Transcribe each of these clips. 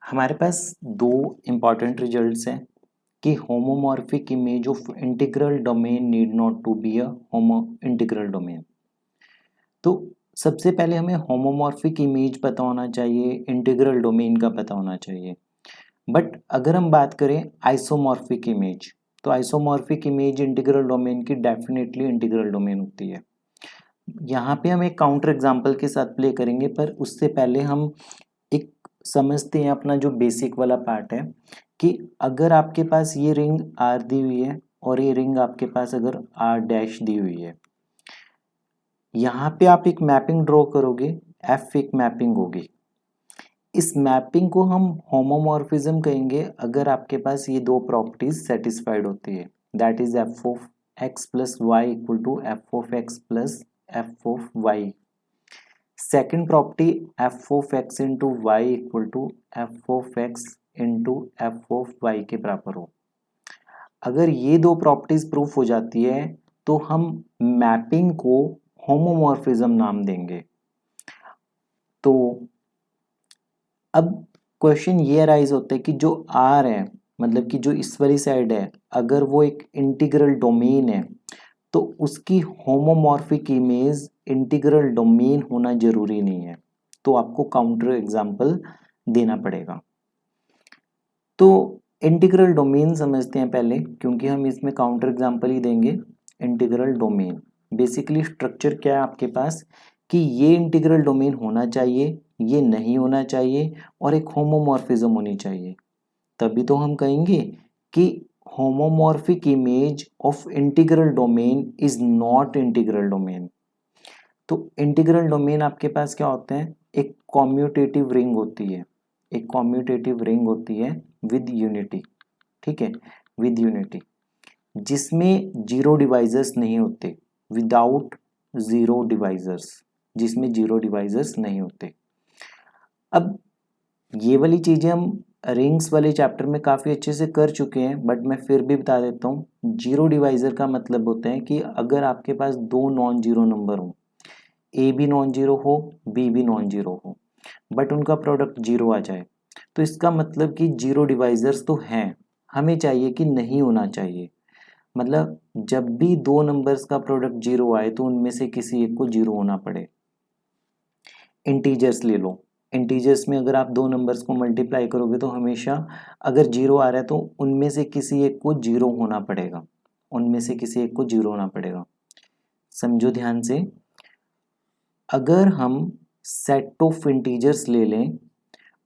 हमारे पास दो important results हैं कि homomorphic image of integral domain need not to be a homo integral domain. तो सबसे पहले हमें होमोमॉर्फिक इमेज पता होना चाहिए, इंटीग्रल डोमेन का पता होना चाहिए। बट अगर हम बात करें आइसोमॉर्फिक इमेज, तो आइसोमॉर्फिक इमेज इंटीग्रल डोमेन की डेफिनेटली इंटीग्रल डोमेन होती है। यहाँ पे हम एक काउंटर एग्जांपल के साथ प्ले करेंगे, पर उससे पहले हम एक समझते हैं अपना जो बेसिक वाला पार्ट है कि अगर आपके पास ये रिंग आर दी हुई है और ये रिंग आपके पास अगर आर डैश दी हुई है, यहाँ पे आप एक मैपिंग ड्रॉ करोगे, एफ एक मैपिंग होगी। इस मैपिंग को हम होमोमॉर्फिज्म कहेंगे अगर आपके पास ये दो प्रॉपर्टीज सेटिस्फाइड होती है, that is f of x plus y equal to f of x plus f of y. Second property f of x into y equal to f of x into f of y के बराबर हो। अगर ये दो properties proof हो जाती है तो हम मैपिंग को होमोमॉर्फिज्म नाम देंगे। तो अब क्वेश्चन ये अराइज होता है कि जो आर है, मतलब कि जो इस वाली साइड है, अगर वो एक इंटीग्रल डोमेन है तो उसकी होमोमॉर्फिक इमेज इंटीग्रल डोमेन होना जरूरी नहीं है। तो आपको काउंटर एग्जांपल देना पड़ेगा। तो इंटीग्रल डोमेन समझते हैं पहले, क्योंकि हम इसमें काउंटर एग्जांपल ही देंगे। इंटीग्रल डोमेन बेसिकली स्ट्रक्चर क्या है आपके पास कि ये इंटीग्रल डोमेन होना चाहिए, ये नहीं होना चाहिए और एक होमोमॉर्फिज्म होनी चाहिए। तभी तो हम कहेंगे कि homomorphic image of integral domain is not integral domain. तो इंटीग्रल डोमेन आपके पास क्या होते हैं, एक कॉम्यूटेटिव रिंग होती है, एक कॉम्यूटेटिव रिंग होती है विद यूनिटी, ठीक है, विद यूनिटी, जिसमें जीरो डिवाइजर्स नहीं होते, विदाउट जीरो डिवाइजर्स, जिसमें जीरो डिवाइजर्स नहीं होते। अब ये वाली चीजें हम रिंग्स वाले चैप्टर में काफ़ी अच्छे से कर चुके हैं, बट मैं फिर भी बता देता हूँ। जीरो डिवाइजर का मतलब होता है कि अगर आपके पास दो नॉन जीरो नंबर हो, ए भी नॉन जीरो हो, बी भी नॉन जीरो हो, बट उनका प्रोडक्ट जीरो आ जाए, तो इसका मतलब कि जीरो डिवाइजर्स तो हैं, हमें चाहिए कि नहीं होना चाहिए। मतलब जब भी दो नंबर्स का प्रोडक्ट जीरो आए तो उनमें से किसी एक को जीरो होना पड़े। इंटीजर्स ले लो, इंटीजर्स में अगर आप दो नंबर्स को मल्टीप्लाई करोगे तो हमेशा अगर जीरो आ रहा है तो उनमें से किसी एक को जीरो होना पड़ेगा, उनमें से किसी एक को जीरो होना पड़ेगा। समझो ध्यान से, अगर हम सेट ऑफ इंटीजर्स ले लें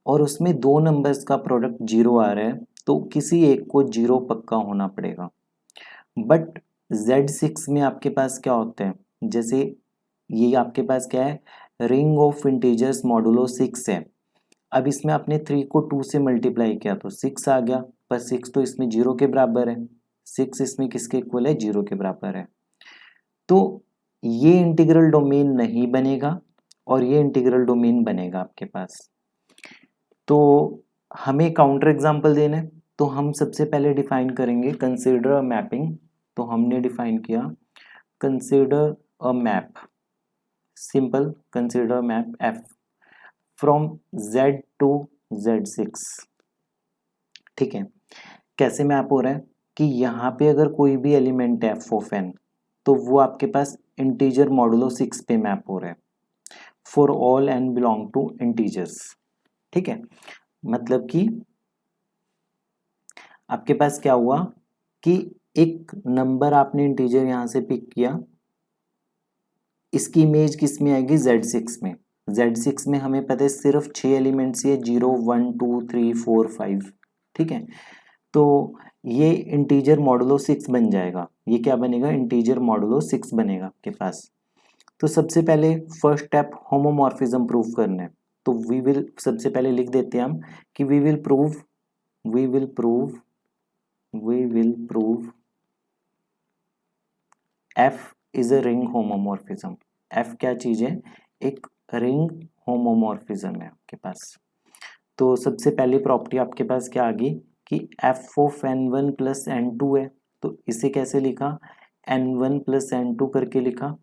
और उसमें दो नंबर्स का प्रोडक्ट जीरो आ रहा है तो किसी एक को जीरो पक्का होना पड़ेगा। बट Z6 में आपके पास क्या होता है, जैसे ये आपके पास क्या है, रिंग ऑफ इंटीजर्स मॉडुलो 6 है। अब इसमें आपने 3 को 2 से मल्टीप्लाई किया तो 6 आ गया, पर 6 तो इसमें जीरो के बराबर है, 6 इसमें किसके इक्वल है, जीरो के बराबर है। तो ये इंटीग्रल डोमेन नहीं बनेगा और ये इंटीग्रल डोमेन बनेगा आपके पास। तो हमें काउंटर एग्जांपल देना है, तो हम सबसे पहले डिफाइन करेंगे कंसीडर अ मैपिंग। तो हमने डिफाइन किया consider a map, simple consider map f from Z to Z6, ठीक है। कैसे मैप हो रहा है कि यहाँ पे अगर कोई भी एलिमेंट है एफ ऑफ एन तो वो आपके पास इंटीजर मॉडुलो 6 पे मैप हो रहा है for all n belong to integers, ठीक है। मतलब कि आपके पास क्या हुआ कि एक नंबर आपने इंटीजर यहाँ से पिक किया, इसकी इमेज किस में आएगी, Z6 में। Z6 में हमें पता है सिर्फ 6 एलिमेंट्स, ये 0 1 2 3 4 5, ठीक है। तो ये इंटीजर मॉडुलो 6 बन जाएगा, ये क्या बनेगा, इंटीजर मॉडुलो 6 बनेगा आपके पास। तो सबसे पहले फर्स्ट स्टेप होमोमॉर्फिज्म प्रूव करना है। तो वी विल सबसे पहले लिख देते हैं हम कि we will prove F is a ring homomorphism. F क्या चीज है, एक रिंग होमोमॉर्फिज्म है आपके पास। तो सबसे पहली प्रॉपर्टी आपके पास क्या आ गई कि F of N1 plus N2 है, तो इसे कैसे लिखा, N1 प्लस N2 करके लिखा,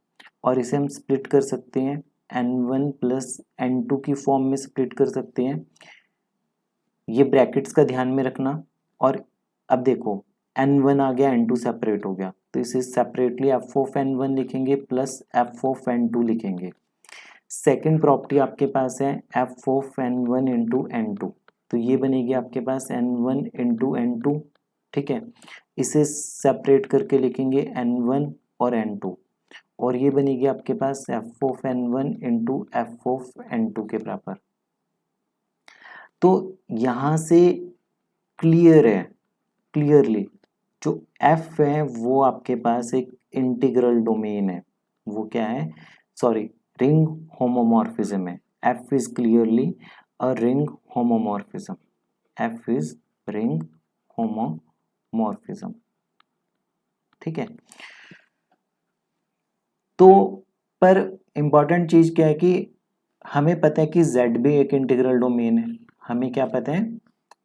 और इसे हम स्प्लिट कर सकते हैं N1 प्लस N2 की फॉर्म में स्प्लिट कर सकते हैं। ये ब्रैकेट्स का ध्यान में रखना। और अब देखो n1 आ गया, n2 सेपरेट हो गया, तो इसे सेपरेटली f ऑफ n1 लिखेंगे प्लस f ऑफ n2 लिखेंगे। सेकेंड प्रॉपर्टी आपके पास है f of n1 into n2, तो ये बनेगी आपके पास n1 इंटू n2, ठीक है। इसे सेपरेट करके लिखेंगे n1 और n2, और ये बनेगी आपके पास f of n1 into f of n2 के बराबर। तो यहाँ से क्लियर है, क्लियरली जो f है वो आपके पास एक इंटीग्रल डोमेन है। वो क्या है, सॉरी, रिंग होमोमॉर्फिज्म है। f is clearly a ring homomorphism, f is ring homomorphism, ठीक है। तो पर इंपॉर्टेंट चीज क्या है कि हमें पता है कि z भी एक इंटीग्रल डोमेन है। हमें क्या पता है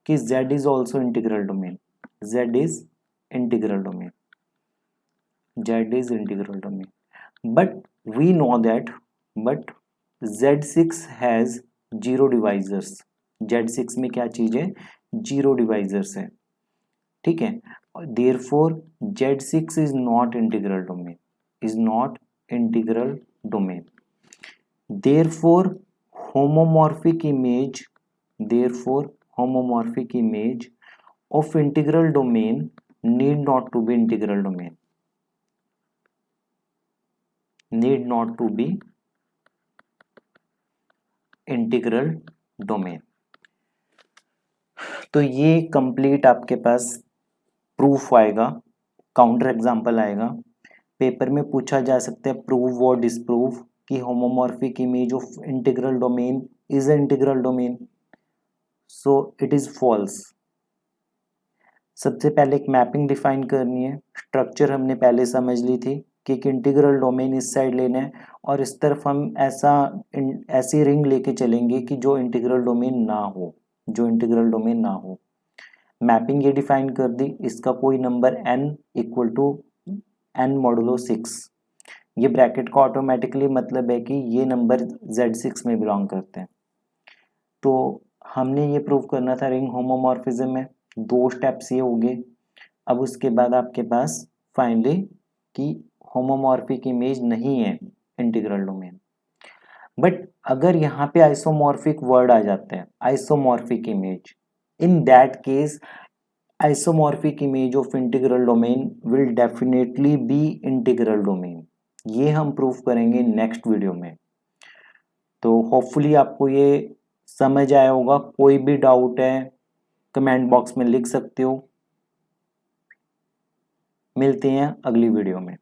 कि z is also integral domain, z is integral domain, z is integral domain, but we know that but z6 has zero divisors, z6 में क्या चीज है, जीरो डिवाइजर्स है, ठीक है। therefore z6 is not integral domain, is not integral domain, therefore homomorphic image, therefore homomorphic image of integral domain need not to be integral domain, need not to be integral domain. तो ये complete आपके पास proof आएगा, counter example आएगा। Paper में पूछा जा सकता है प्रूव और डिसप्रूव कि homomorphic image of integral domain is integral domain, so it is false. सबसे पहले एक मैपिंग डिफाइन करनी है। स्ट्रक्चर हमने पहले समझ ली थी कि एक इंटीग्रल डोमेन इस साइड लेना है और इस तरफ हम ऐसी रिंग लेके चलेंगे कि जो इंटीग्रल डोमेन ना हो, जो इंटीग्रल डोमेन ना हो। मैपिंग ये डिफाइन कर दी, इसका कोई number n equal to n modulo 6, ये ब्रैकेट का ऑटोमेटिकली मतलब है कि ये नंबर z6 में बिलोंग करते हैं। तो हमने ये प्रूव करना था रिंग होमोमॉर्फिज्म में, दो स्टेप्स ये हो गए। अब उसके बाद आपके पास फाइनली कि होमोमॉर्फिक इमेज नहीं है इंटीग्रल डोमेन। बट अगर यहाँ पे आइसोमॉर्फिक वर्ड आ जाता है, isomorphic image, in that case isomorphic image of integral domain will definitely be integral domain. ये हम प्रूव करेंगे नेक्स्ट वीडियो में। तो होपफुली आपको ये समझ आया होगा। कोई भी डाउट है कमेंट बॉक्स में लिख सकते हो। मिलते हैं अगली वीडियो में।